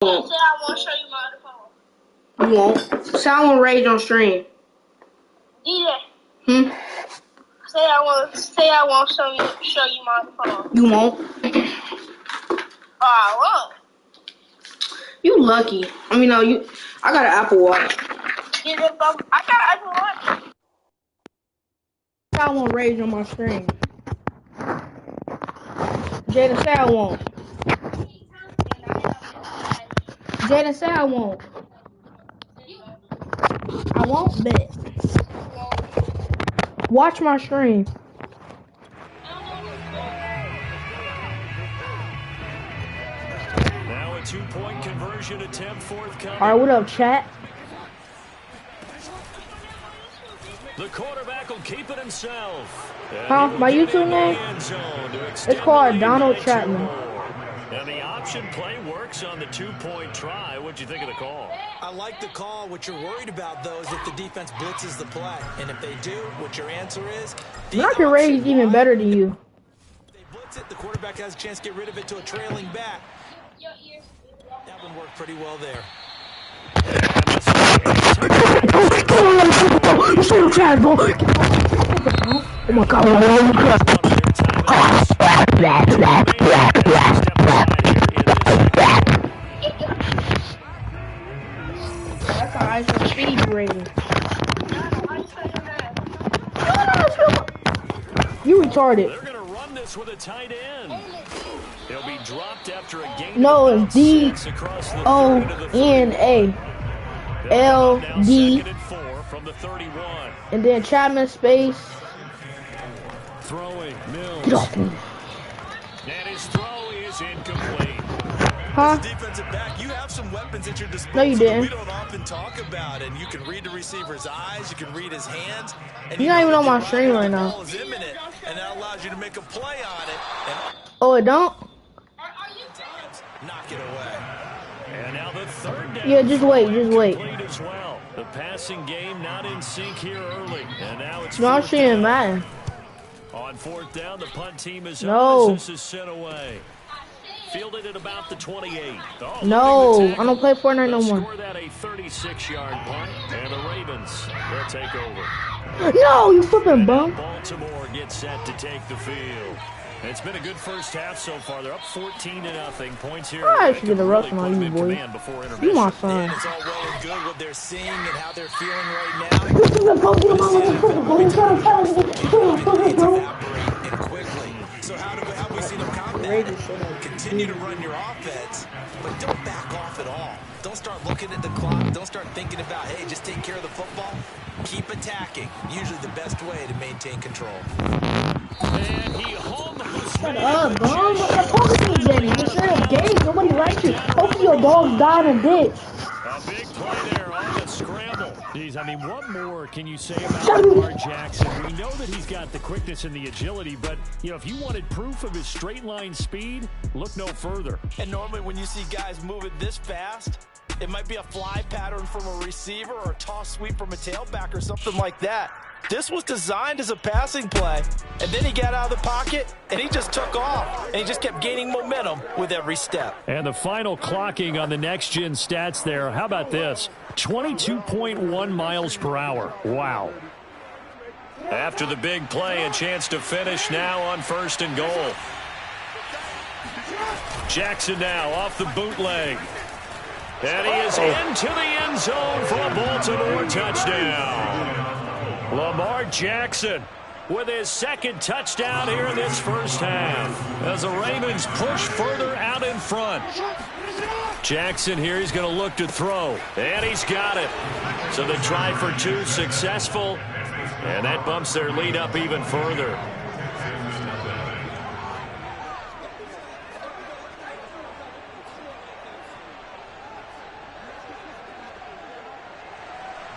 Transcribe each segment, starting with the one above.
Won't. Say I won't show you my other phone. You won't. Say I won't rage on stream. DJ. Hmm? Say I won't show you my other phone. You won't. Oh, I won't. You lucky. I mean, no, you. I got an Apple Watch. I got Apple Watch. Say I won't rage on my stream. Jada, say I won't. Jada, say I won't. I won't bet. Watch my stream. Now a 2-point conversion attempt forthcoming. Alright, what up, chat? The quarterback will keep it himself. Huh? My YouTube name? It's called Donald Chapman. And the option play works on the 2-point try. What'd you think of the call? I like the call. What you're worried about, though, is if the defense blitzes the play. And if they do, what your answer is... I can rage even better than you. If they blitz it, the quarterback has a chance to get rid of it to a trailing back. That one worked pretty well there. Oh my god. That's how I should speed rating. You retarded. They're gonna run this with a tight end. He'll be dropped after a gain. No, it's D-O-N-A. L-D. From the 31. And then Chapman space. Throwing Mills. Get off me. And his throw is incomplete. Huh? Defensive back, you have some weapons at your disposal No, you didn't. that we don't often talk about. And you can read the receiver's eyes, you can read his hands. And You're not even on my stream right now. The ball is imminent, and that allows you to make a play on it. And Oh, it don't? sometimes knock it away. And now the third down. Yeah, just wait, just wait. Complete as well. The passing game not in sync here early. And now it's No, I'm fourth streaming down. Madden. On fourth down, the punt team is No. up as this is sent away. Fielded at about the 28. Oh, No, look at the I don't play tackle. Fortnite no They'll more. Score that a 36-yard punt, and the Ravens will take over. No, you flipping bum. Baltimore gets set to take the field. It's been a good first half so far. They're up 14-0. Points here. I should get a rough Really on put them you, in boy. command before You intermission. my son. And it's all well and good what they're seeing and how they're feeling right now. Evaporate and quickly. So how we seen them combat it? Continue to run your offense, but don't back off at all. Don't start looking at the clock. Don't start thinking about, hey, just take care of the football. Keep attacking. Usually the best way to maintain control. And he almost Shut made up, it. bum. I'm talking to you, Jenny. You're serious game. Nobody likes you. Hopefully your dog died in a ditch. A big play there on the scramble. Jeez, I mean, what more can you say about Lamar Jackson? We know that he's got the quickness and the agility, but, you know, if you wanted proof of his straight line speed, look no further. And normally when you see guys moving this fast, it might be a fly pattern from a receiver or a toss sweep from a tailback or something like that. This was designed as a passing play, and then he got out of the pocket, and he just took off, and he just kept gaining momentum with every step. And the final clocking on the next-gen stats there, how about this? 22.1 miles per hour. Wow. After the big play, a chance to finish now on 1st and goal. Jackson now off the bootleg. And he is into the end zone for a Baltimore touchdown. Lamar Jackson with his second touchdown here in this first half as the Ravens push further out in front. Jackson here, he's going to look to throw, and he's got it. So the try for 2 successful, and that bumps their lead up even further.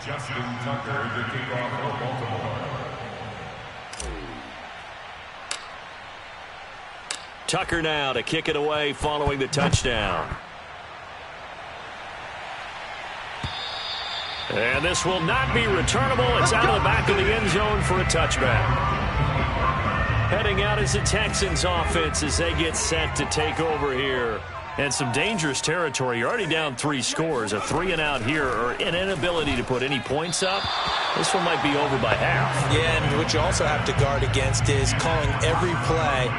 Justin Tucker, the kickoff for Baltimore. Tucker now to kick it away following the touchdown. And this will not be returnable. It's out of the back of the end zone for a touchback. Heading out is the Texans offense as they get set to take over here. And some dangerous territory. You're already down 3 scores. A 3-and-out here or an inability to put any points up. This one might be over by half. Yeah, and what you also have to guard against is calling every play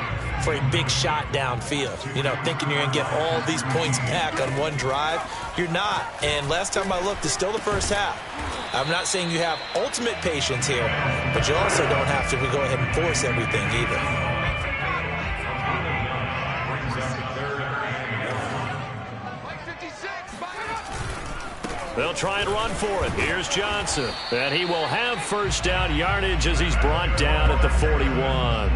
for a big shot downfield. You know, thinking you're going to get all these points back on one drive. You're not. And last time I looked, it's still the first half. I'm not saying you have ultimate patience here, but you also don't have to go ahead and force everything either. They'll try and run for it. Here's Johnson. And he will have first down yardage as he's brought down at the 41.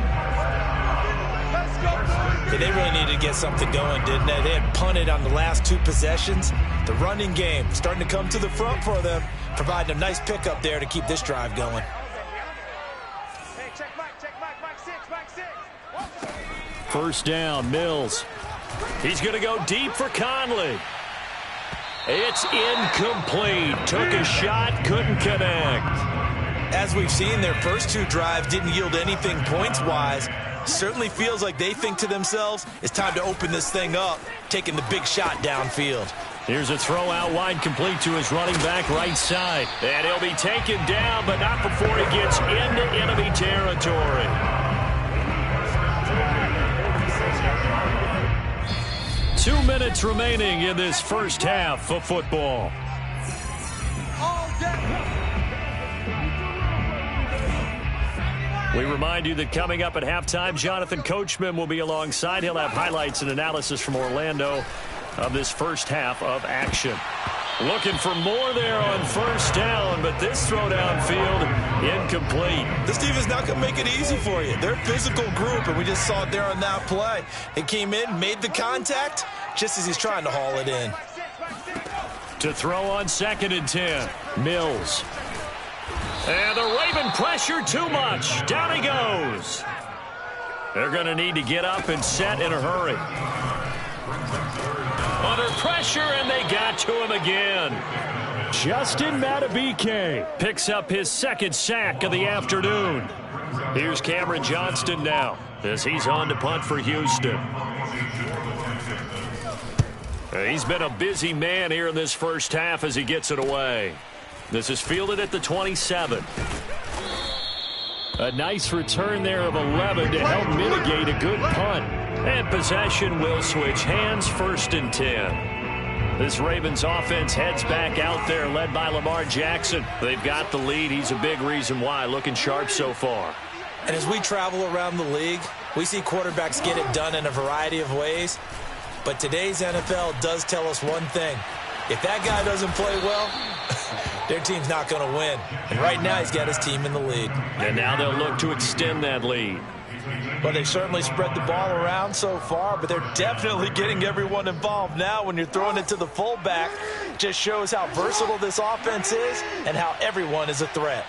Yeah, they really needed to get something going, didn't they? They had punted on the last 2 possessions. The running game starting to come to the front for them, providing a nice pickup there to keep this drive going. First down, Mills. He's going to go deep for Conley. It's incomplete. Took a shot, couldn't connect. As we've seen, their first 2 drives didn't yield anything points-wise. Certainly feels like they think to themselves, it's time to open this thing up, taking the big shot downfield. Here's a throw out wide, complete to his running back right side. And he'll be taken down, but not before he gets into enemy territory. Two minutes remaining in this first half of football. We remind you that coming up at halftime, Jonathan Coachman will be alongside. He'll have highlights and analysis from Orlando of this first half of action. Looking for more there on first down, but this throw downfield incomplete. This team is not going to make it easy for you. They're a physical group, and we just saw it there on that play. They came in, made the contact, just as he's trying to haul it in. To throw on 2nd and 10, Mills. And the Raven pressure too much. Down he goes. They're going to need to get up and set in a hurry. Under pressure, and they got to him again. Justin Madubuike picks up his 2nd sack of the afternoon. Here's Cameron Johnston now as he's on to punt for Houston. He's been a busy man here in this first half as he gets it away. This is fielded at the 27. A nice return there of 11 to help mitigate a good punt. And possession will switch hands, 1st and 10. This Ravens offense heads back out there, led by Lamar Jackson. They've got the lead. He's a big reason why. Looking sharp so far. And as we travel around the league, we see quarterbacks get it done in a variety of ways. But today's NFL does tell us one thing. If that guy doesn't play well, their team's not going to win. And right now, he's got his team in the lead. And now they'll look to extend that lead. Well, they've certainly spread the ball around so far, but they're definitely getting everyone involved now. When you're throwing it to the fullback, just shows how versatile this offense is and how everyone is a threat.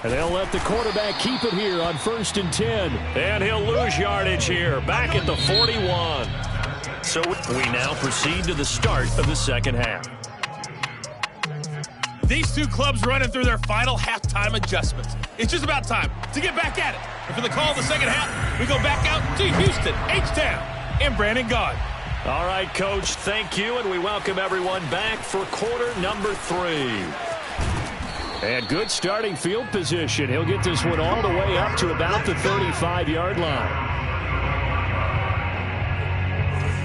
And they'll let the quarterback keep it here on 1st and 10. And he'll lose yardage here, back at the 41. So we now proceed to the start of the second half. These two clubs running through their final halftime adjustments. It's just about time to get back at it. And for the call of the second half, we go back out to Houston, H-Town, and Brandon Gaud. All right, Coach, thank you, and we welcome everyone back for quarter number 3. And good starting field position. He'll get this one all the way up to about the 35-yard line.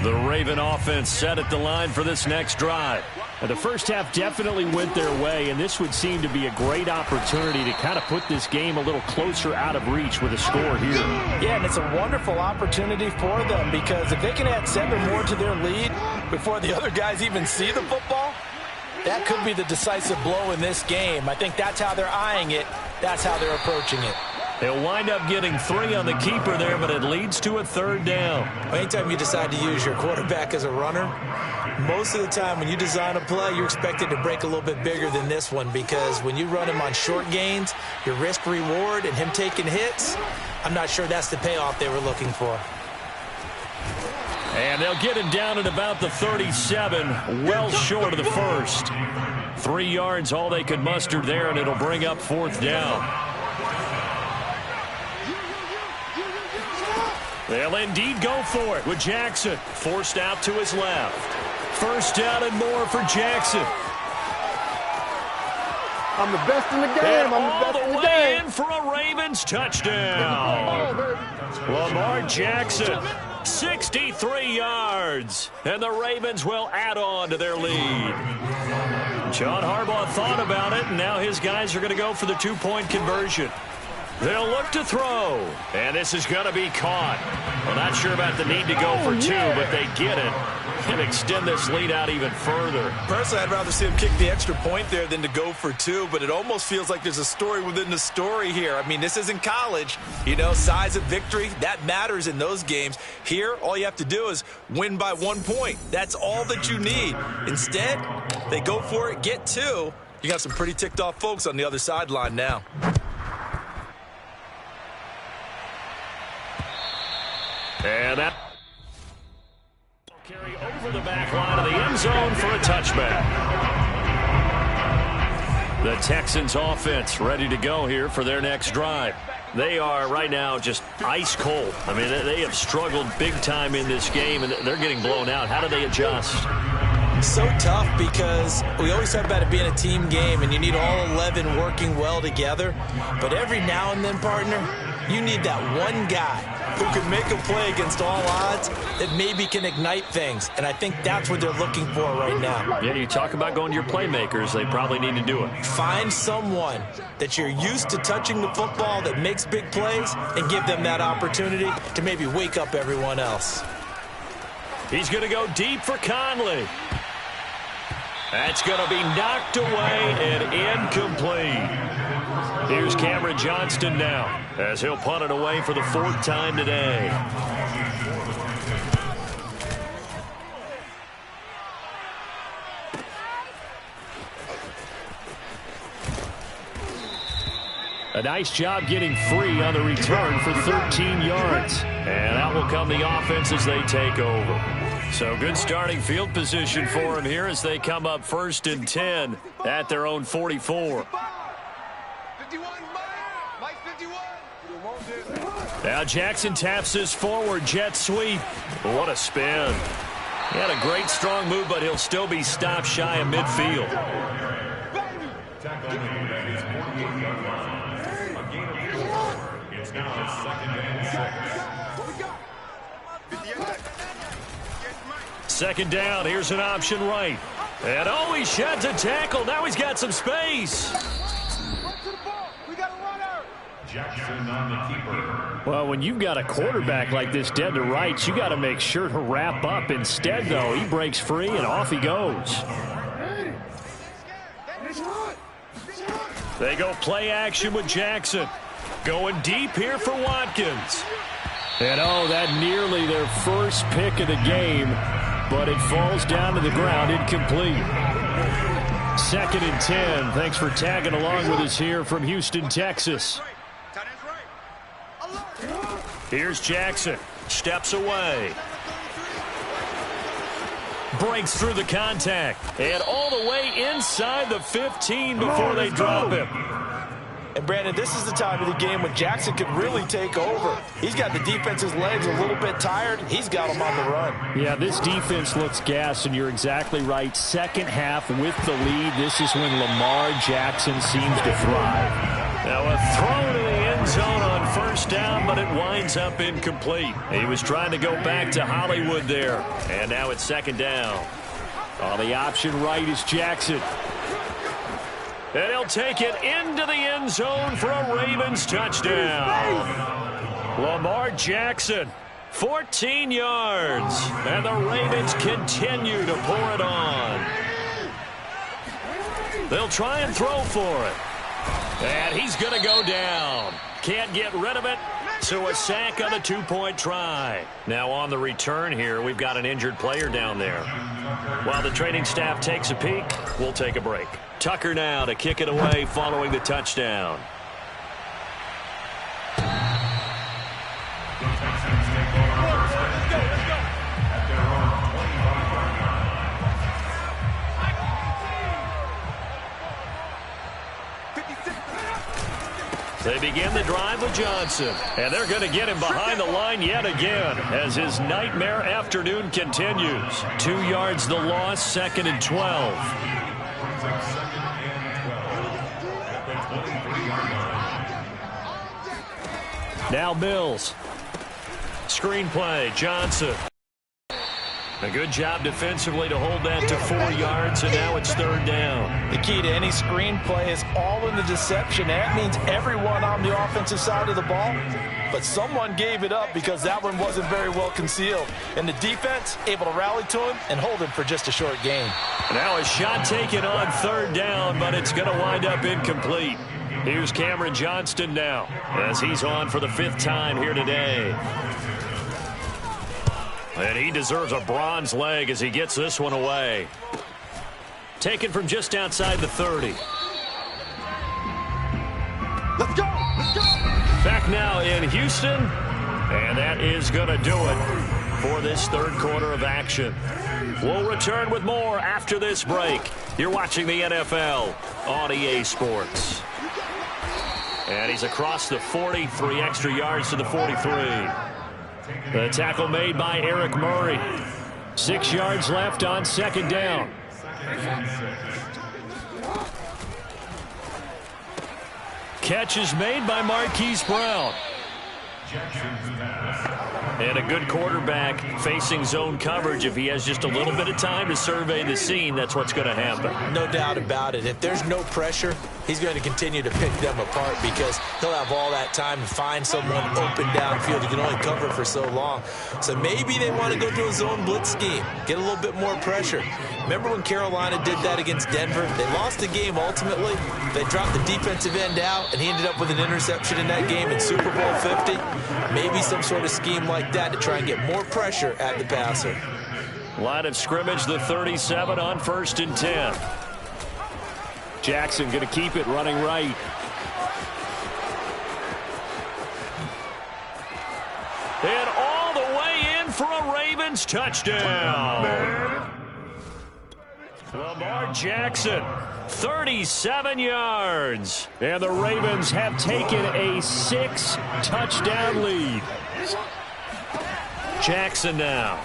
The Raven offense set at the line for this next drive. And the first half definitely went their way, and this would seem to be a great opportunity to kind of put this game a little closer out of reach with a score here. Yeah, and it's a wonderful opportunity for them because if they can add 7 more to their lead before the other guys even see the football, that could be the decisive blow in this game. I think that's how they're eyeing it. That's how they're approaching it. They'll wind up getting 3 on the keeper there, but it leads to a 3rd down. Anytime you decide to use your quarterback as a runner, most of the time when you design a play, you're expected to break a little bit bigger than this one because when you run him on short gains, your risk-reward and him taking hits, I'm not sure that's the payoff they were looking for. And they'll get him down at about the 37, well short of the first. 3 yards, all they could muster there, and it'll bring up 4th down. They'll indeed go for it with Jackson. Forced out to his left. First down and more for Jackson. I'm the best in the game. I'm the best in the game. In for a Ravens touchdown. Lamar Jackson, 63 yards. And the Ravens will add on to their lead. John Harbaugh thought about it, and now his guys are going to go for the two-point conversion. They'll look to throw, and this is going to be caught. Well, not sure about the need to go for two, but they get it and extend this lead out even further. Personally, I'd rather see him kick the extra point there than to go for two, but it almost feels like there's a story within the story here. I mean, this isn't college. You know, size of victory, that matters in those games. Here, all you have to do is win by 1 point. That's all that you need. Instead, they go for it, get two. You got some pretty ticked off folks on the other sideline now. And that will carry over the back line of the end zone for a touchback. The Texans offense ready to go here for their next drive. They are right now just ice cold. I mean, they have struggled big time in this game, and they're getting blown out. How do they adjust? So tough because we always talk about it being a team game, and you need all 11 working well together. But every now and then, partner, you need that one guy who can make a play against all odds that maybe can ignite things. And I think that's what they're looking for right now. Yeah, you talk about going to your playmakers. They probably need to do it. Find someone that you're used to touching the football that makes big plays and give them that opportunity to maybe wake up everyone else. He's going to go deep for Conley. That's going to be knocked away and incomplete. Here's Cameron Johnston now as he'll punt it away for the fourth time today. A nice job getting free on the return for 13 yards. And out will come the offense as they take over. So good starting field position for them here as they come up 1st and 10 at their own 44. Now Jackson taps his forward jet sweep. What a spin. He had a great strong move, but he'll still be stopped shy of midfield. It's now 2nd and 6. Second down, here's an option right. And oh, he sheds a tackle. Now he's got some space. Jackson on the keeper. Well, when you've got a quarterback like this dead to rights, you got to make sure to wrap up. Instead, though, he breaks free and off he goes. They go play action with Jackson. Going deep here for Watkins. And oh, that nearly their first pick of the game, but it falls down to the ground incomplete. 2nd and 10. Thanks for tagging along with us here from Houston, Texas. Here's Jackson. Steps away. Breaks through the contact. And all the way inside the 15 before they drop him. And, Brandon, this is the time of the game when Jackson could really take over. He's got the defense's legs a little bit tired. He's got them on the run. Yeah, this defense looks gassed, and you're exactly right. Second half with the lead, this is when Lamar Jackson seems to thrive. Now a throw to the end zone on 1st down, but it winds up incomplete. He was trying to go back to Hollywood there, and now it's 2nd down. On the option right is Jackson. And he'll take it into the end zone for a Ravens touchdown. Lamar Jackson, 14 yards. And the Ravens continue to pour it on. They'll try and throw for it. And he's going to go down. Can't get rid of it. So a sack on the 2-point try. Now on the return here, we've got an injured player down there. While the training staff takes a peek, we'll take a break. Tucker now to kick it away following the touchdown. They begin the drive with Johnson, and they're going to get him behind the line yet again as his nightmare afternoon continues. 2 yards the loss, 2nd and 12. Now Mills. Screenplay, Johnson. A good job defensively to hold that to 4 yards, and now it's 3rd down. The key to any screenplay is all in the deception. That means everyone on the offensive side of the ball, but someone gave it up because that one wasn't very well concealed. And the defense able to rally to him and hold him for just a short gain. Now a shot taken on 3rd down, but it's going to wind up incomplete. Here's Cameron Johnston now as he's on for the 5th time here today. And he deserves a bronze leg as he gets this one away. Taken from just outside the 30. Let's go! Let's go! Back now in Houston. And that is going to do it for this 3rd quarter of action. We'll return with more after this break. You're watching the NFL on EA Sports. And he's across the 40, 3 extra yards to the 43. The tackle made by Eric Murray. 6 yards left on 2nd down. Catch is made by Marquise Brown. And a good quarterback facing zone coverage. If he has just a little bit of time to survey the scene, that's what's going to happen. No doubt about it. If there's no pressure, he's going to continue to pick them apart because he'll have all that time to find someone open downfield. He can only cover for so long. So maybe they want to go to a zone blitz scheme, get a little bit more pressure. Remember when Carolina did that against Denver? They lost the game ultimately. They dropped the defensive end out, and he ended up with an interception in that game in Super Bowl 50. Maybe some sort of scheme like that to try and get more pressure at the passer. Line of scrimmage, the 37 on 1st and 10. Jackson going to keep it running right. And all the way in for a Ravens touchdown. Lamar Jackson, 37 yards. And the Ravens have taken a 6-touchdown lead. Jackson now.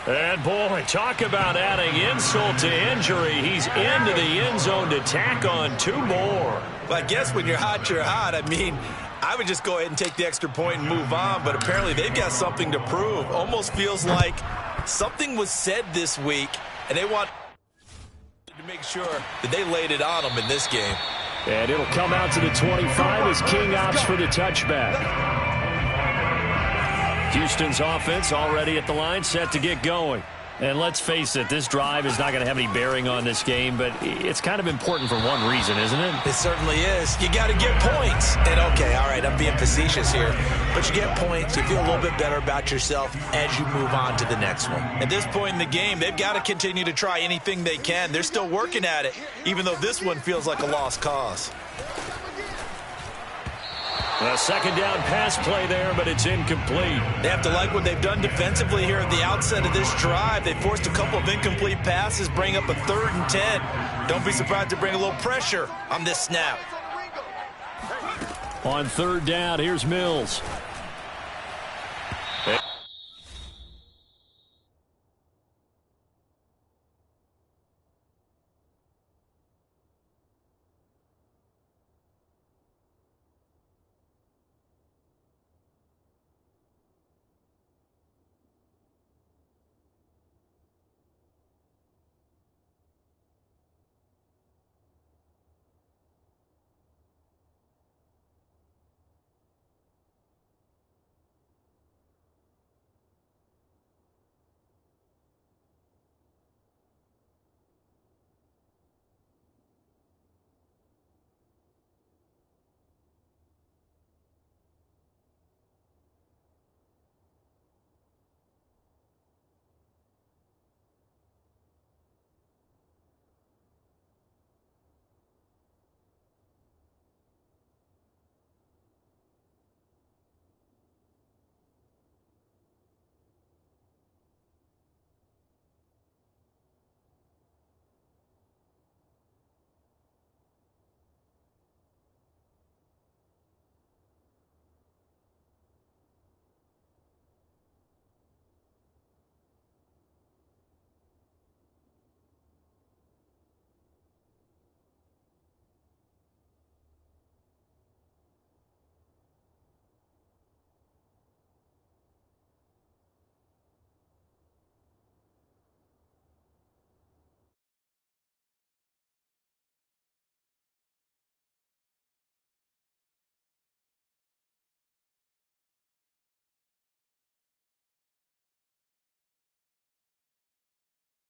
And boy, talk about adding insult to injury. He's into the end zone to tack on 2 more. But I guess when you're hot, you're hot. I mean, I would just go ahead and take the extra point and move on, but apparently they've got something to prove. Almost feels like something was said this week, and they want to make sure that they laid it on them in this game. And it'll come out to the 25 as King opts for the touchback. Houston's offense already at the line, set to get going. And let's face it, this drive is not going to have any bearing on this game, but it's kind of important for one reason, isn't it? It certainly is. You got to get points. And okay, all right, I'm being facetious here, but you get points, you feel a little bit better about yourself as you move on to the next one. At this point in the game, they've got to continue to try anything they can. They're still working at it, even though this one feels like a lost cause. A 2nd down pass play there, but it's incomplete. They have to like what they've done defensively here at the outset of this drive. They forced a couple of incomplete passes, bring up a 3rd and 10. Don't be surprised to bring a little pressure on this snap. On 3rd down, here's Mills.